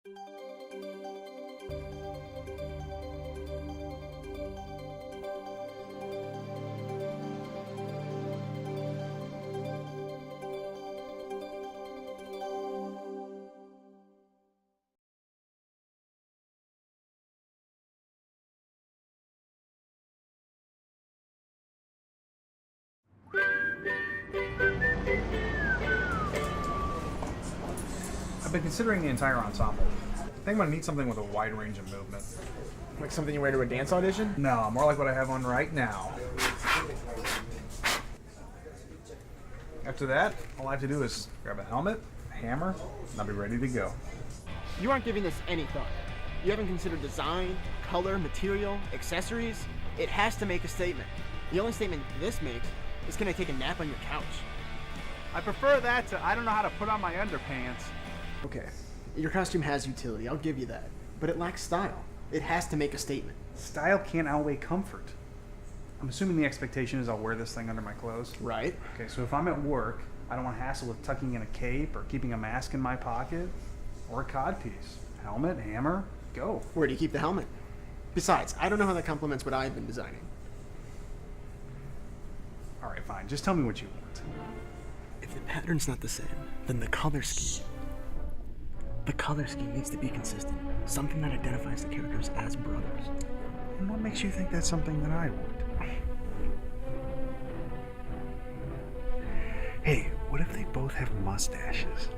I've been considering the entire ensemble. I think I'm going to need something with a wide range of movement. Like something you wear to a dance audition? No, more like what I have on right now. After that, all I have to do is grab a helmet, a hammer, and I'll be ready to go. You aren't giving this any thought. You haven't considered design, color, material, accessories. It has to make a statement. The only statement this makes is, can I take a nap on your couch? I prefer that to, I don't know how to put on my underpants. Okay, your costume has utility, I'll give you that. But it lacks style. It has to make a statement. Style can't outweigh comfort. I'm assuming the expectation is I'll wear this thing under my clothes. Right. Okay, so if I'm at work, I don't want hassle with tucking in a cape or keeping a mask in my pocket or a codpiece. Helmet, hammer, go. Where do you keep the helmet? Besides, I don't know how that complements what I've been designing. All right, fine. Just tell me what you want. If the pattern's not the same, then the color scheme. The color scheme needs to be consistent. Something that identifies the characters as brothers. And what makes you think that's something that I would? Hey, what if they both have mustaches?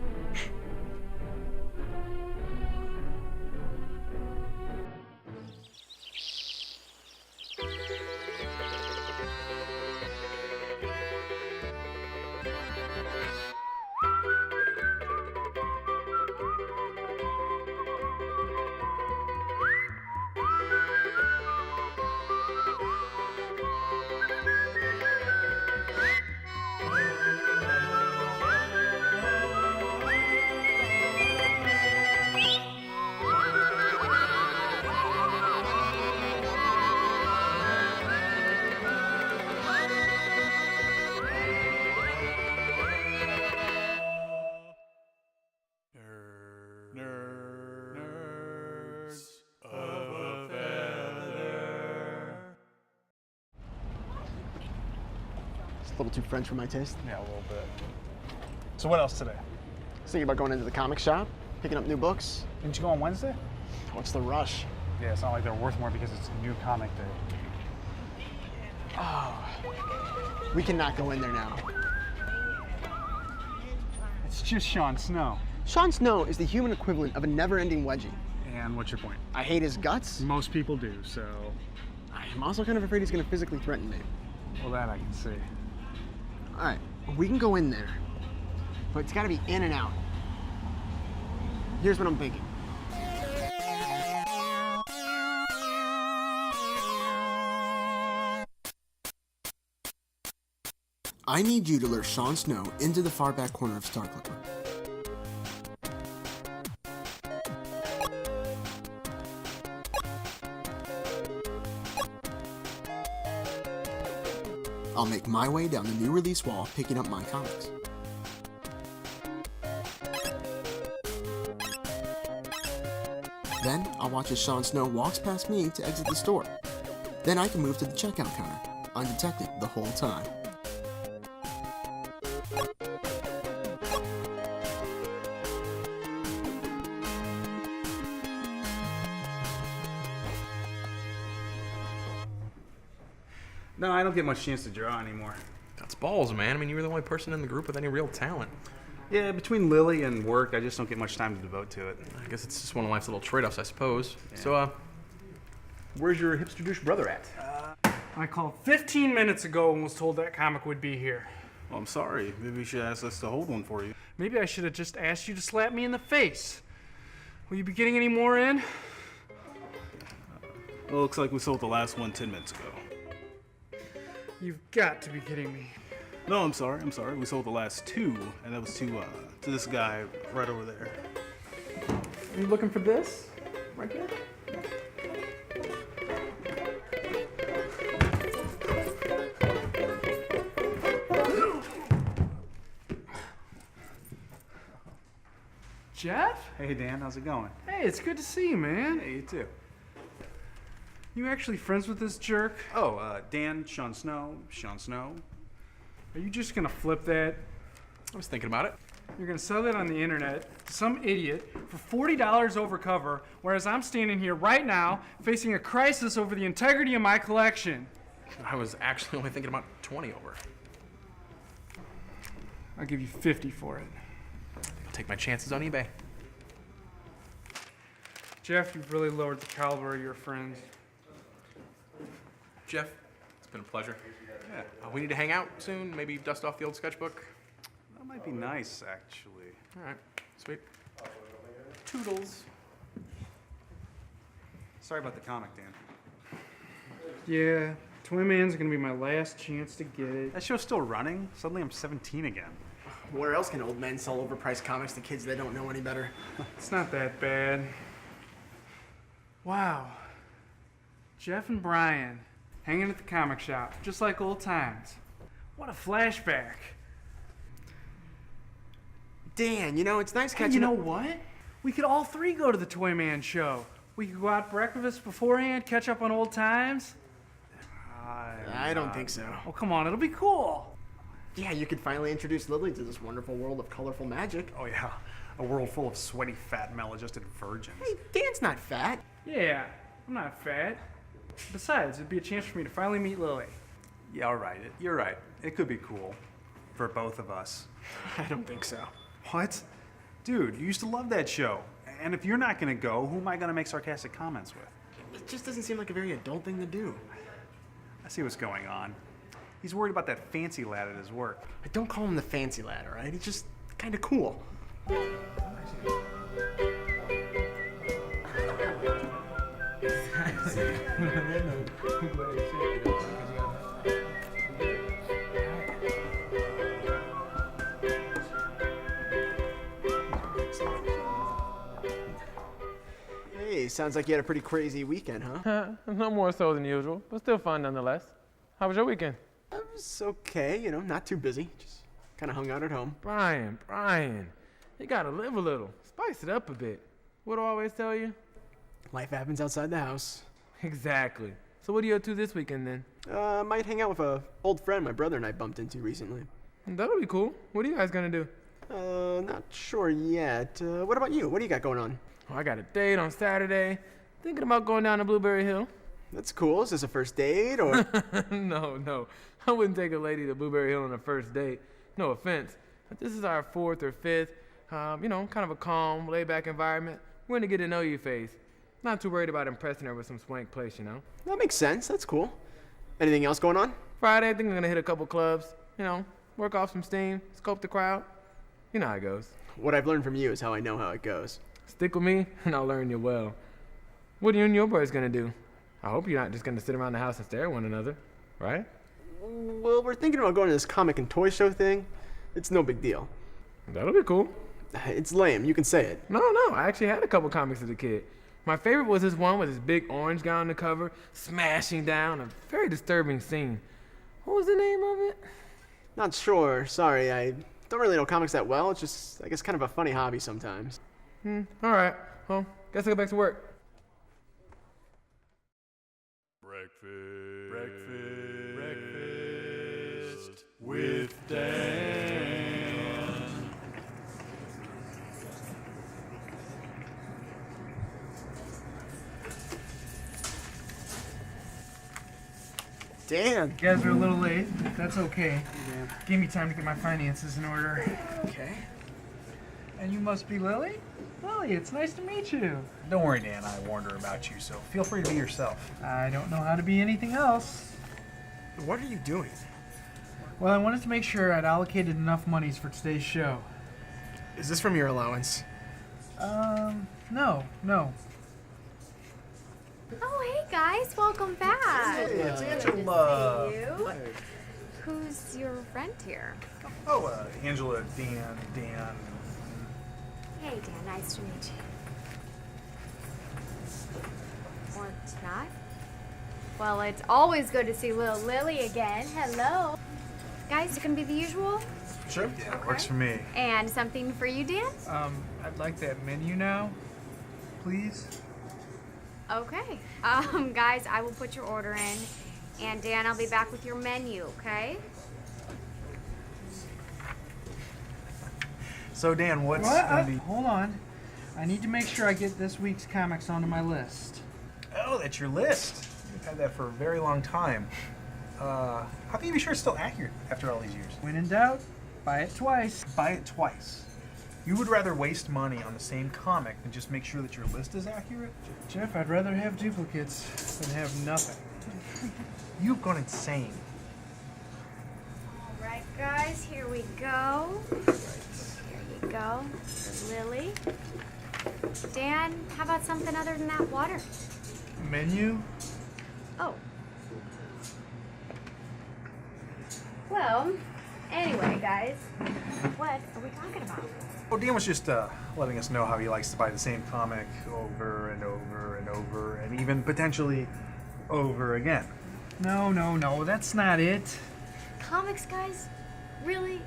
It's a little too French for my taste. Yeah, a little bit. So what else today? I was thinking about going into the comic shop, picking up new books. Didn't you go on Wednesday? What's the rush? Yeah, it's not like they're worth more because it's a new comic day. Oh, we cannot go in there now. It's just Sean Snow. Sean Snow is the human equivalent of a never-ending wedgie. And what's your point? I hate his guts. Most people do, so... I'm also kind of afraid he's going to physically threaten me. Well, that I can see. All right, we can go in there, but it's got to be in and out. Here's what I'm thinking. I need you to lure Sean Snow into the far back corner of Star Clipper. I'll make my way down the new release wall, picking up my comics. Then, I'll watch as Sean Snow walks past me to exit the store. Then I can move to the checkout counter, undetected the whole time. No, I don't get much chance to draw anymore. That's balls, man. I mean, you were the only person in the group with any real talent. Yeah, between Lily and work, I just don't get much time to devote to it. I guess it's just one of life's little trade-offs, I suppose. Yeah. So, where's your hipster douche brother at? I called 15 minutes ago and was told that comic would be here. Well, I'm sorry. Maybe you should ask us to hold one for you. Maybe I should have just asked you to slap me in the face. Will you be getting any more in? Well, looks like we sold the last one 10 minutes ago. You've got to be kidding me. No, I'm sorry. We sold the last two, and that was to this guy right over there. Are you looking for this? Right there? Jeff? Hey, Dan, how's it going? Hey, it's good to see you, man. Hey, you too. You actually friends with this jerk? Oh, Dan, Sean Snow. Are you just gonna flip that? I was thinking about it. You're gonna sell that on the internet to some idiot for $40 over cover, whereas I'm standing here right now facing a crisis over the integrity of my collection. I was actually only thinking about 20 over. I'll give you 50 for it. I'll take my chances on eBay. Jeff, you've really lowered the caliber of your friends. Jeff, it's been a pleasure. Yeah, We need to hang out soon, maybe dust off the old sketchbook. that might be nice, actually. All right, sweet. Toodles. Sorry about the comic, Dan. Yeah, Toy Man's gonna be my last chance to get it. That show's still running? Suddenly I'm 17 again. Where else can old men sell overpriced comics to kids that don't know any better? It's not that bad. Wow. Jeff and Brian hanging at the comic shop, just like old times. What a flashback. Dan, it's nice Hey, catching you know up. what? We could all three go to the Toy Man show. We could go out breakfast beforehand, catch up on old times. I don't think so. Oh, come on, it'll be cool. Yeah, you could finally introduce Lily to this wonderful world of colorful magic. Oh, yeah. A world full of sweaty, fat, maladjusted virgins. Hey, Dan's not fat. Yeah, I'm not fat. Besides, it'd be a chance for me to finally meet Lily. Yeah, all right. You're right. It could be cool. For both of us. I don't think so. What? Dude, you used to love that show. And if you're not going to go, who am I going to make sarcastic comments with? It just doesn't seem like a very adult thing to do. I see what's going on. He's worried about that fancy lad at his work. But don't call him the fancy lad, all right? He's just kind of cool. Hey, sounds like you had a pretty crazy weekend, huh? No more so than usual, but still fun nonetheless. How was your weekend? It was okay, not too busy. Just kind of hung out at home. Brian, you gotta live a little. Spice it up a bit. What do I always tell you? Life happens outside the house. Exactly. So what are you up to this weekend then? Might hang out with a old friend my brother and I bumped into recently. That'll be cool. What are you guys gonna do? Not sure yet. What about you? What do you got going on? Oh, I got a date on Saturday. Thinking about going down to Blueberry Hill. That's cool. Is this a first date or? No. I wouldn't take a lady to Blueberry Hill on a first date. No offense. But this is our fourth or fifth. Kind of a calm, laid-back environment. We're gonna get to know you phase. Not too worried about impressing her with some swank place, That makes sense. That's cool. Anything else going on? Friday, I think I'm gonna hit a couple clubs. Work off some steam, scope the crowd. You know how it goes. What I've learned from you is how I know how it goes. Stick with me, and I'll learn you well. What are you and your boys gonna do? I hope you're not just gonna sit around the house and stare at one another, right? Well, we're thinking about going to this comic and toy show thing. It's no big deal. That'll be cool. It's lame. You can say it. No, I actually had a couple comics as a kid. My favorite was this one with this big orange guy on the cover, smashing down a very disturbing scene. What was the name of it? Not sure. Sorry. I don't really know comics that well. It's just, I guess, kind of a funny hobby sometimes. All right. Well, guess I'll go back to work. Breakfast with Dan. Dan. You guys are a little late. That's okay. Give me time to get my finances in order. Okay. And you must be Lily? Lily, it's nice to meet you. Don't worry, Dan. I warned her about you, so feel free to be yourself. I don't know how to be anything else. What are you doing? Well, I wanted to make sure I'd allocated enough monies for today's show. Is this from your allowance? No. Oh, hey guys, welcome back. Hey, it's Good Angela. to see you. Who's your friend here? Oh, Angela, Dan. Hey, Dan, nice to meet you. Or not? Well, it's always good to see little Lily again. Hello. Guys, it gonna be the usual? Sure. Yeah, works for me. And something for you, Dan? I'd like that menu now, please. Okay. Guys, I will put your order in. And Dan, I'll be back with your menu, okay? So Dan, what's What? gonna be? Hold on. I need to make sure I get this week's comics onto my list. Oh, that's your list. You've had that for a very long time. How can you be sure it's still accurate after all these years? When in doubt, buy it twice. Buy it twice. You would rather waste money on the same comic than just make sure that your list is accurate? Jeff, I'd rather have duplicates than have nothing. You've gone insane. All right, guys, here we go. Here you go. For Lily. Dan, how about something other than that water? Menu? Oh. Well, anyway, guys, what are we talking about? Well, Dan was just letting us know how he likes to buy the same comic over and over and over and even potentially over again. No, that's not it. Comics, guys? Really?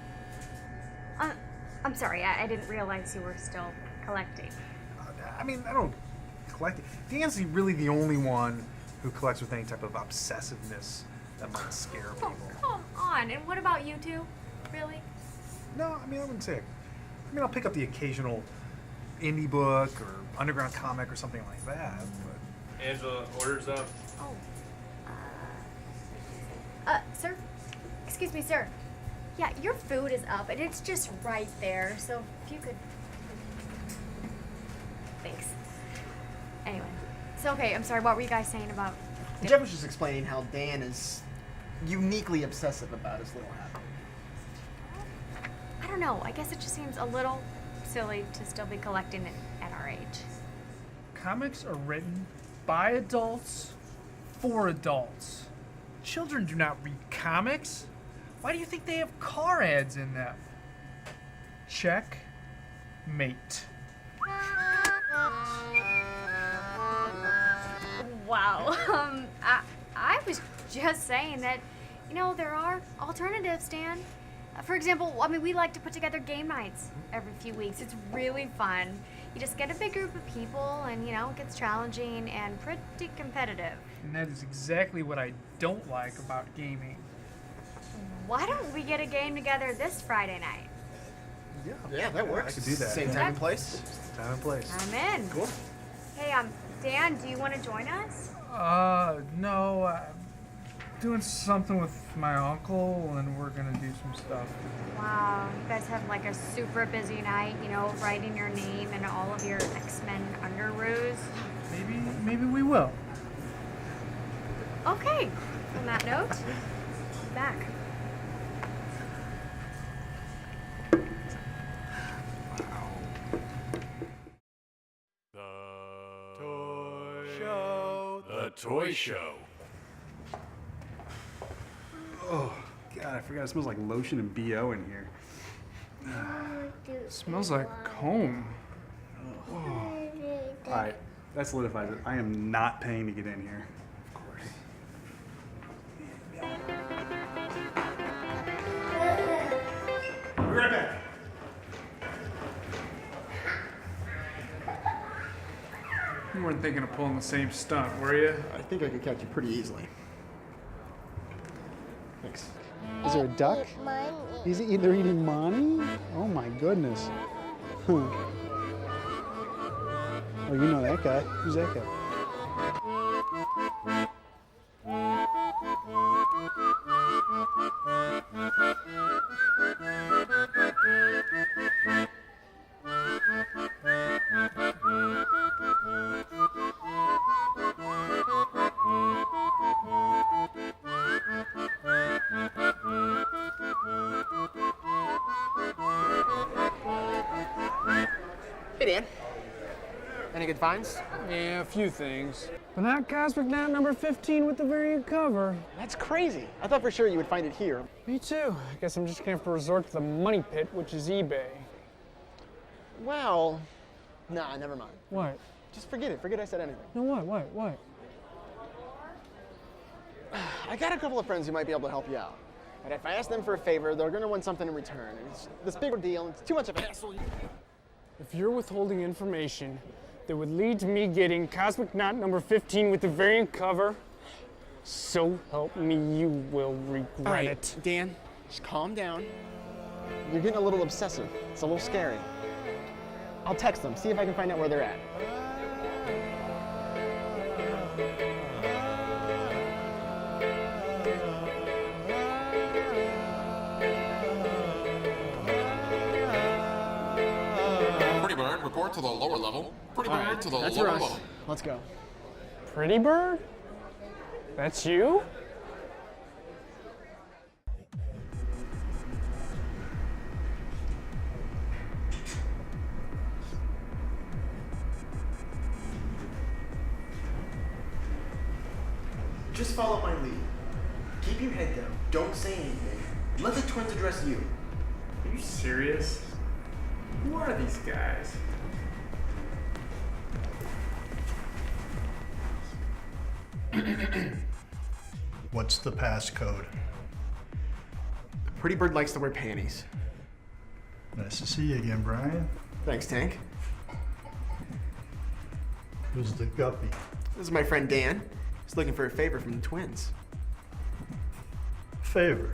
I'm sorry, I didn't realize you were still collecting. I mean, I don't collect it. Dan's really the only one who collects with any type of obsessiveness that might scare Oh, people. come on. And what about you two? Really? No, I mean, I wouldn't say. I mean, I'll pick up the occasional indie book or underground comic or something like that, but... Angela, orders up. Oh. Sir? Excuse me, sir. Yeah, your food is up, and it's just right there, so if you could... Thanks. Anyway. So, okay, I'm sorry, what were you guys saying about... Jeff was just explaining how Dan is uniquely obsessive about his little habit. I don't know, I guess it just seems a little silly to still be collecting it at our age. Comics are written by adults for adults. Children do not read comics. Why do you think they have car ads in them? Check. Mate. Wow. I was just saying that, you know, there are alternatives, Dan. For example, I mean, we like to put together game nights every few weeks. It's really fun. You just get a big group of people and, you know, it gets challenging and pretty competitive. And that is exactly what I don't like about gaming. Why don't we get a game together this Friday night? Yeah, that works. I could do that. Same time and place. Time and place. I'm in. Cool. Hey, Dan, do you want to join us? No, I'm doing something with my uncle, and we're gonna do some stuff. Wow, you guys have like a super busy night, you know, writing your name and all of your X-Men underoos. Maybe we will. Okay, on that note, I'm back. The Toy Show. Oh, God, I forgot it smells like lotion and BO in here. Smells like home. All right, that solidifies it. I am not paying to get in here. Of course. Be right back. You weren't thinking of pulling the same stunt, were you? I think I could catch you pretty easily. Thanks. Is there a duck? They're eating money? Oh my goodness. Huh. Oh, you know that guy. Who's that guy? Hey, Dan. Any good finds? Yeah, a few things. But not Cosmic Knot number 15 with the variant cover. That's crazy. I thought for sure you would find it here. Me too. I guess I'm just gonna have to resort to the money pit, which is eBay. Well, nah, never mind. What? Just forget it. Forget I said anything. No, what? I got a couple of friends who might be able to help you out. And if I ask them for a favor, they're gonna want something in return. And it's this big deal, it's too much of a hassle. If you're withholding information that would lead to me getting Cosmic Knot number 15 with the variant cover, so help me, you will regret it. Dan, just calm down. You're getting a little obsessive. It's a little scary. I'll text them, see if I can find out where they're at. Pretty Bird, report to the lower level. Pretty Bird to the That's lower for us. level. Let's go. Pretty Bird? That's you? Just follow my lead. Keep your head down. Don't say anything. Let the twins address you. Are you serious? Who are these guys? What's the passcode? Pretty Bird likes to wear panties. Nice to see you again, Brian. Thanks, Tank. Who's the guppy? This is my friend Dan. He's looking for a favor from the twins. Favor.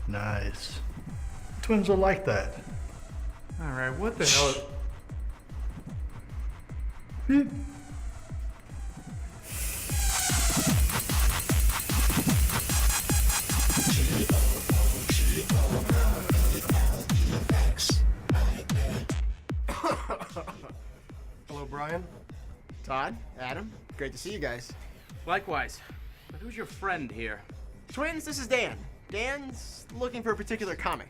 Nice. Twins are like that. All right, what the hell? Hello, Brian. Todd, Adam, great to see you guys. Likewise. But who's your friend here? Twins, this is Dan. Dan's looking for a particular comic.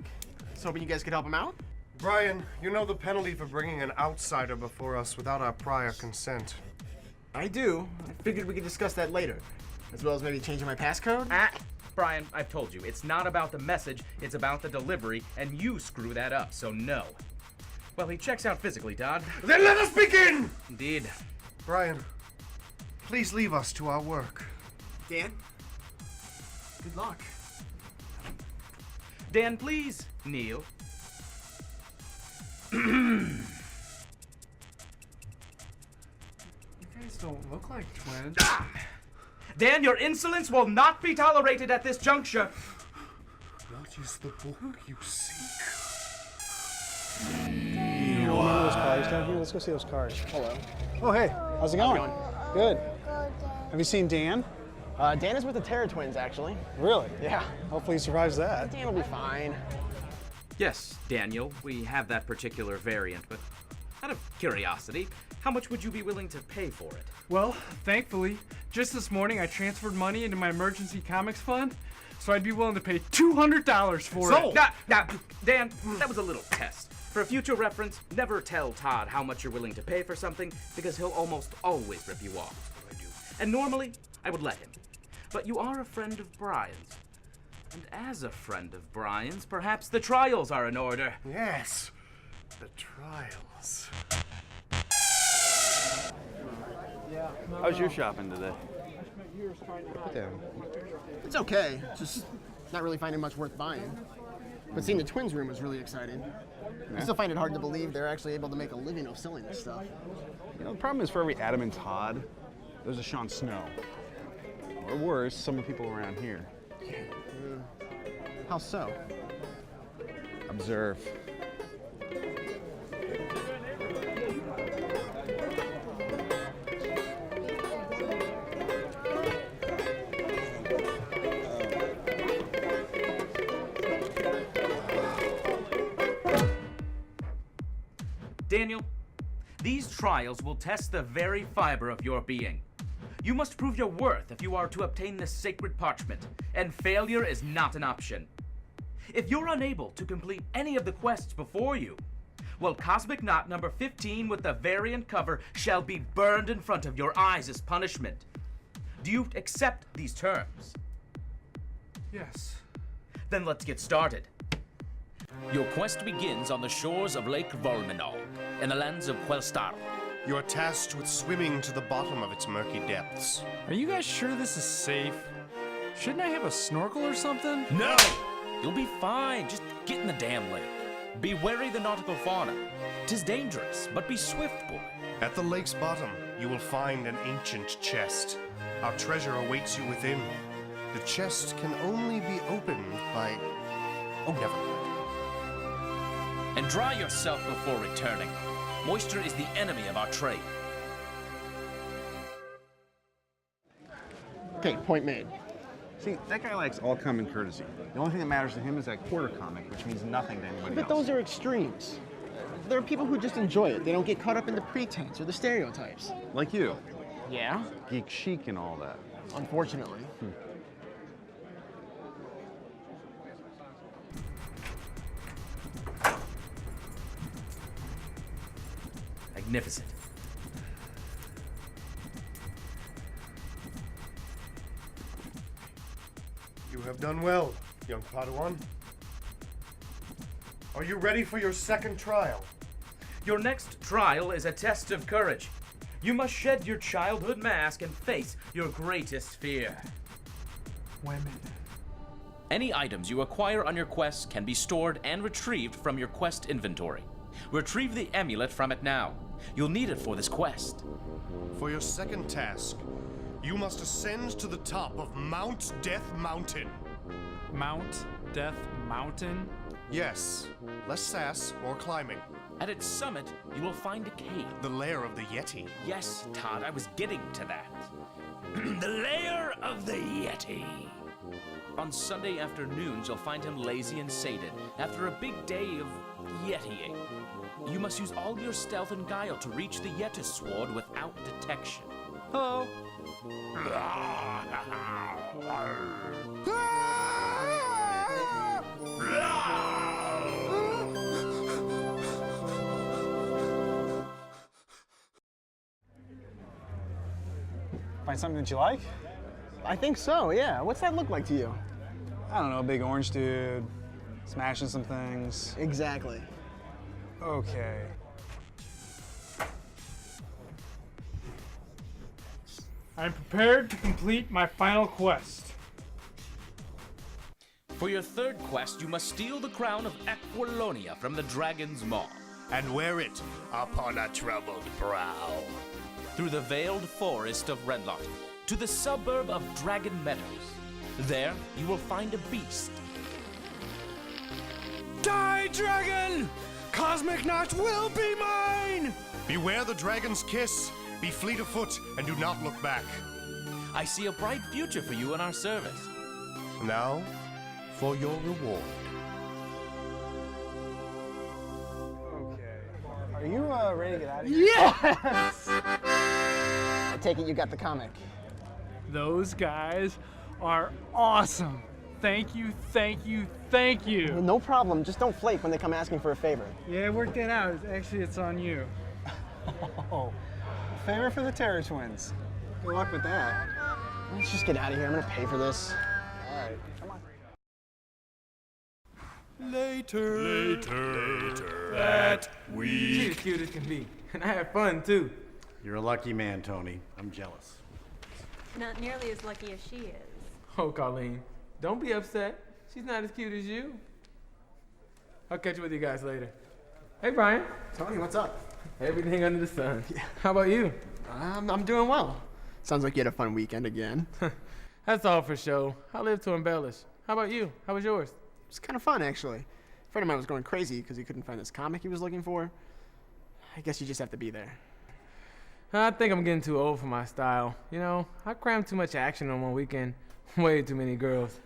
So hoping you guys could help him out? Brian, you know the penalty for bringing an outsider before us without our prior consent. I do. I figured we could discuss that later. As well as maybe changing my passcode? Brian, I've told you, it's not about the message, it's about the delivery, and you screw that up, so no. Well, he checks out physically, Todd. Then let us begin! Indeed. Brian, please leave us to our work. Dan, good luck. Dan, please kneel. You guys don't look like twins. Dan, your insolence will not be tolerated at this juncture. What is the book you seek? You know, one of those cars down here? Let's go see those cars. Hello. Oh, hey. How's it going? Good. Have you seen Dan? Dan is with the Terror Twins, actually. Really? Yeah. Hopefully he survives that. Dan will be fine. Yes, Daniel, we have that particular variant, but out of curiosity, how much would you be willing to pay for it? Well, thankfully, just this morning I transferred money into my emergency comics fund, so I'd be willing to pay $200 for it. Now, Dan, that was a little test. For future reference, never tell Todd how much you're willing to pay for something, because he'll almost always rip you off. That's what I do. And normally, I would let him. But you are a friend of Brian's. And as a friend of Brian's, perhaps the trials are in order. Yes, the trials. How's your shopping today? It's okay. Just not really finding much worth buying. But seeing the twins room was really exciting. I still find it hard to believe they're actually able to make a living off selling this stuff. You know, the problem is for every Adam and Todd, there's a Sean Snow. Or worse, some of the people around here. How so? Observe. Daniel, these trials will test the very fiber of your being. You must prove your worth if you are to obtain this sacred parchment, and failure is not an option. If you're unable to complete any of the quests before you, well, Cosmic Knot number 15 with the variant cover shall be burned in front of your eyes as punishment. Do you accept these terms? Yes. Then let's get started. Your quest begins on the shores of Lake Volminol, in the lands of Quelstar. You're tasked with swimming to the bottom of its murky depths. Are you guys sure this is safe? Shouldn't I have a snorkel or something? No! You'll be fine. Just get in the damn lake. Be wary the nautical fauna. 'Tis dangerous, but be swift, boy. At the lake's bottom, you will find an ancient chest. Our treasure awaits you within. The chest can only be opened by... Oh, never mind. And dry yourself before returning. Moisture is the enemy of our trade. Okay, point made. See, that guy likes all common courtesy. The only thing that matters to him is that quarter comic, which means nothing to anybody But else. those are extremes. There are people who just enjoy it. They don't get caught up in the pretense or the stereotypes. Like you. Yeah? Geek chic and all that. Unfortunately. Magnificent. You have done well, young Padawan. Are you ready for your second trial? Your next trial is a test of courage. You must shed your childhood mask and face your greatest fear. Women. Any items you acquire on your quest can be stored and retrieved from your quest inventory. Retrieve the amulet from it now. You'll need it for this quest. For your second task, you must ascend to the top of Mount Death Mountain. Mount Death Mountain? Yes, less sass, more climbing. At its summit, you will find a cave. The lair of the Yeti. Yes, Todd, I was getting to that. The lair of the Yeti. On Sunday afternoons, you'll find him lazy and sated after a big day of Yetiing. You must use all your stealth and guile to reach the Yeti sword without detection. Hello. Find something that you like? I think so, yeah. What's that look like to you? I don't know, big orange dude, smashing some things. Exactly. Okay. I'm prepared to complete my final quest. For your third quest, you must steal the crown of Aquilonia from the dragon's maw. And wear it upon a troubled brow. Through the veiled forest of Redlock, to the suburb of Dragon Meadows. There, you will find a beast. Die, dragon! Cosmic Knot will be mine! Beware the dragon's kiss. Be fleet of foot and do not look back. I see a bright future for you in our service. Now, for your reward. Okay. Are you ready to get out of here? Yes! I take it you got the comic. Those guys are awesome. Thank you, thank you, thank you. No problem. Just don't flake when they come asking for a favor. Yeah, work that out. Actually, it's on you. Oh, favor for the Terror Twins. Good luck with that. Let's just get out of here. I'm gonna pay for this. All right, come on. Later. That week. She's cute as can be, and I had fun too. You're a lucky man, Tony. I'm jealous. Not nearly as lucky as she is. Oh, Colleen, don't be upset. She's not as cute as you. I'll catch up with you guys later. Hey, Brian. Tony, what's up? Everything under the sun. How about you? I'm doing well. Sounds like you had a fun weekend again. That's all for show. I live to embellish. How about you? How was yours? It's kind of fun, actually. A friend of mine was going crazy because he couldn't find this comic he was looking for. I guess you just have to be there. I think I'm getting too old for my style. You know, I cram too much action on one weekend. Way too many girls.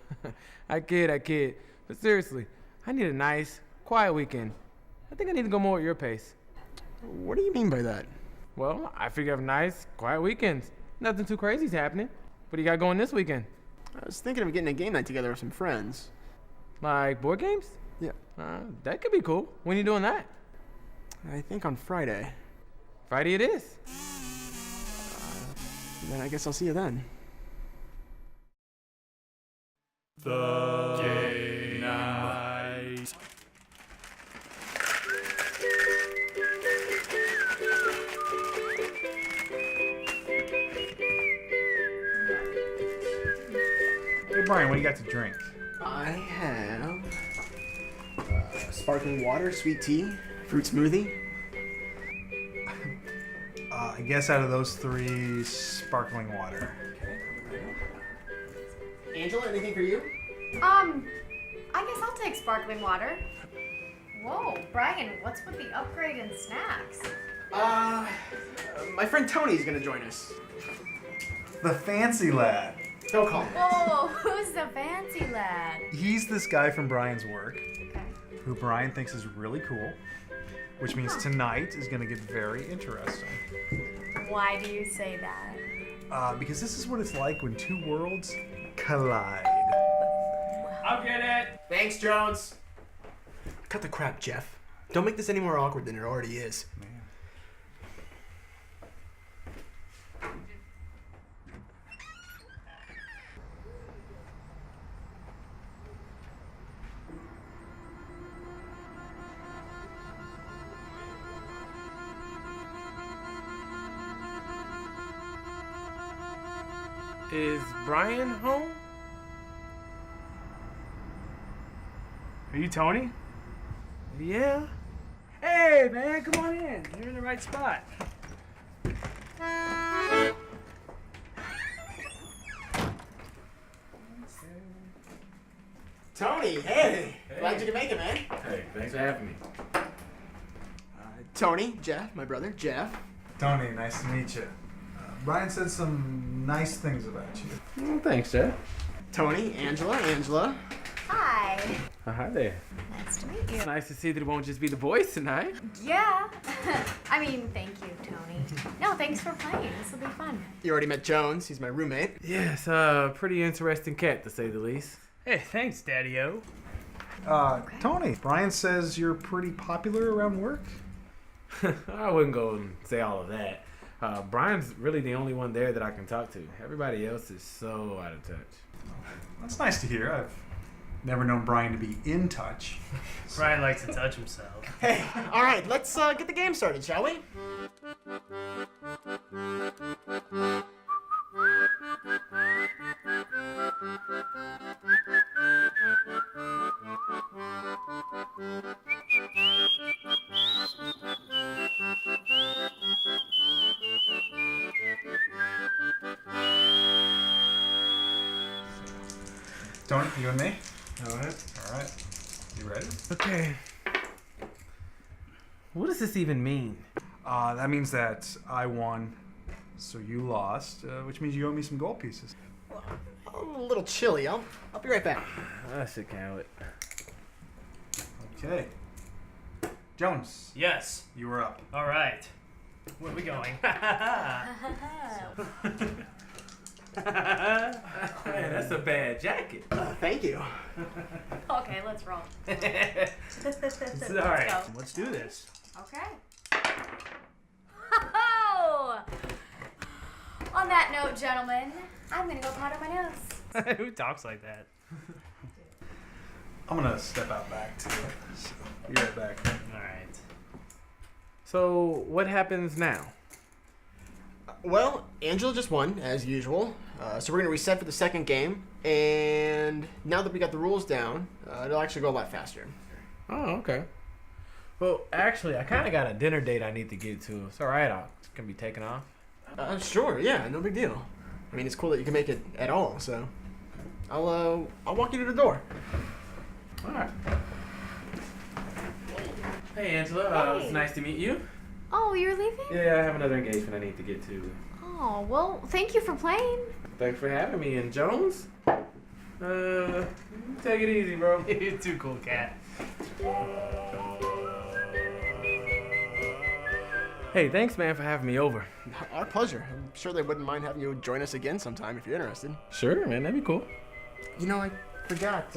I kid. But seriously, I need a nice, quiet weekend. I think I need to go more at your pace. What do you mean by that? Well, I figure have nice, quiet weekends. Nothing too crazy's happening. What do you got going this weekend? I was thinking of getting a game night together with some friends. Like board games? Yeah. That could be cool. When are you doing that? I think on Friday. Friday it is. Then I guess I'll see you then. The game night. Hey, Brian, what do you got to drink? I have sparkling water, sweet tea, fruit smoothie. I guess out of those 3, sparkling water. Angela, anything for you? I guess I'll take sparkling water. Whoa, Brian, what's with the upgrade in snacks? My friend Tony's gonna join us. The fancy lad. Don't call me. Whoa, who's the fancy lad? He's this guy from Brian's work, who Brian thinks is really cool, which means tonight is going to get very interesting. Why do you say that? Because this is what it's like when 2 worlds collide. I'll get it. Thanks, Jones. Cut the crap, Jeff. Don't make this any more awkward than it already is. Is Brian home? Are you Tony? Yeah. Hey, man, come on in. You're in the right spot. Tony, hey. Glad you could make it, man. Hey, thanks for having me. Tony, Jeff, my brother, Jeff. Tony, nice to meet you. Brian said some nice things about you. Thanks, Jeff. Tony, Angela. Hi. Hi there. Nice to meet you. It's nice to see that it won't just be the voice tonight. Yeah. I mean, thank you, Tony. No, thanks for playing. This will be fun. You already met Jones. He's my roommate. Yes, pretty interesting cat, to say the least. Hey, thanks, Daddy-O. Tony, Brian says you're pretty popular around work? I wouldn't go and say all of that. Brian's really the only one there that I can talk to. Everybody else is so out of touch. That's nice to hear. I've never known Brian to be in touch. Brian likes to touch himself. Hey, all right, let's get the game started, shall we? Tony, you and me? All right. All right. You ready? Okay. What does this even mean? That means that I won, so you lost, which means you owe me some gold pieces. I'm a little chilly. I'll be right back. That should count it. Okay. Jones. Yes. You were up. All right. Where are we going? Hey, that's a bad jacket. Thank you. Okay, let's roll. All right. Let's do this. Okay. Oh! On that note, gentlemen, I'm gonna go powder my nose. Who talks like that? I'm gonna step out back too. So be right back. All right. So, what happens now? Well, Angela just won, as usual. So we're going to reset for the second game. And now that we got the rules down, it'll actually go a lot faster. Oh, okay. Well, actually, I kind of got a dinner date I need to get to. It's all right. It's going to be taken off. Sure, yeah, no big deal. I mean, it's cool that you can make it at all, so I'll walk you to the door. All right. Hey, Angela. Hey. It's nice to meet you. Oh, you're leaving? Yeah, I have another engagement I need to get to. Oh, well, thank you for playing. Thanks for having me. And Jones? Take it easy, bro. You're too cool, cat. Hey, thanks, man, for having me over. Our pleasure. I'm sure they wouldn't mind having you join us again sometime if you're interested. Sure, man. That'd be cool. You know, I forgot.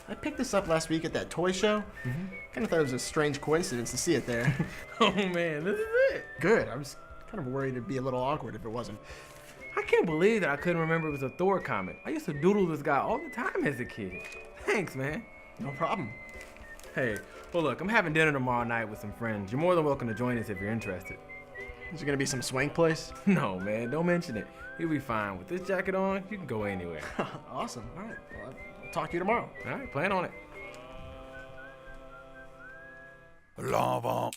I picked this up last week at that toy show. Kind of thought it was a strange coincidence to see it there. Oh, man. This is it. Good. I was kind of worried it'd be a little awkward if it wasn't. I can't believe that I couldn't remember it was a Thor comic. I used to doodle this guy all the time as a kid. Thanks, man. No problem. Hey, well, look, I'm having dinner tomorrow night with some friends. You're more than welcome to join us if you're interested. Is there going to be some swank place? No, man, don't mention it. You'll be fine. With this jacket on, you can go anywhere. Awesome. All right. Well, I'll talk to you tomorrow. All right, plan on it. L'avant,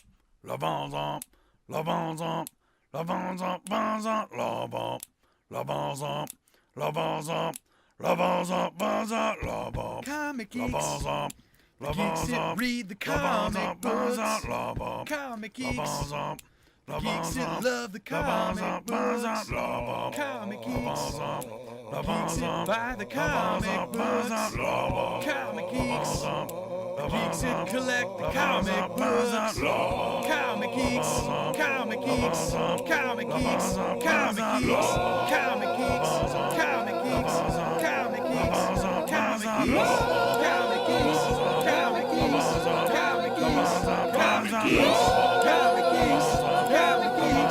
l'avant, l'avant, l'avant, l'avant, l'avant, l'avant, l'avant, Comic Geeks. The geeks that read the comic books. Comic Geeks. The geeks that love the comic books. Comic Geeks. The geeks that buy the comic books. Comic Geeks. The geeks that collect the comic books. Comic Geeks. Comic Geeks. Comic Geeks. Comic Geeks. Comic Geeks. Comic Geeks. Comic Geeks. Comic Geeks. Comic Geeks. Comic Geeks. Comic Geeks. Comic Geeks. Comic Geeks. Comic Geeks. Comic Geeks. Comic Geeks. Comic Geeks.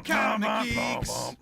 Comic Geeks.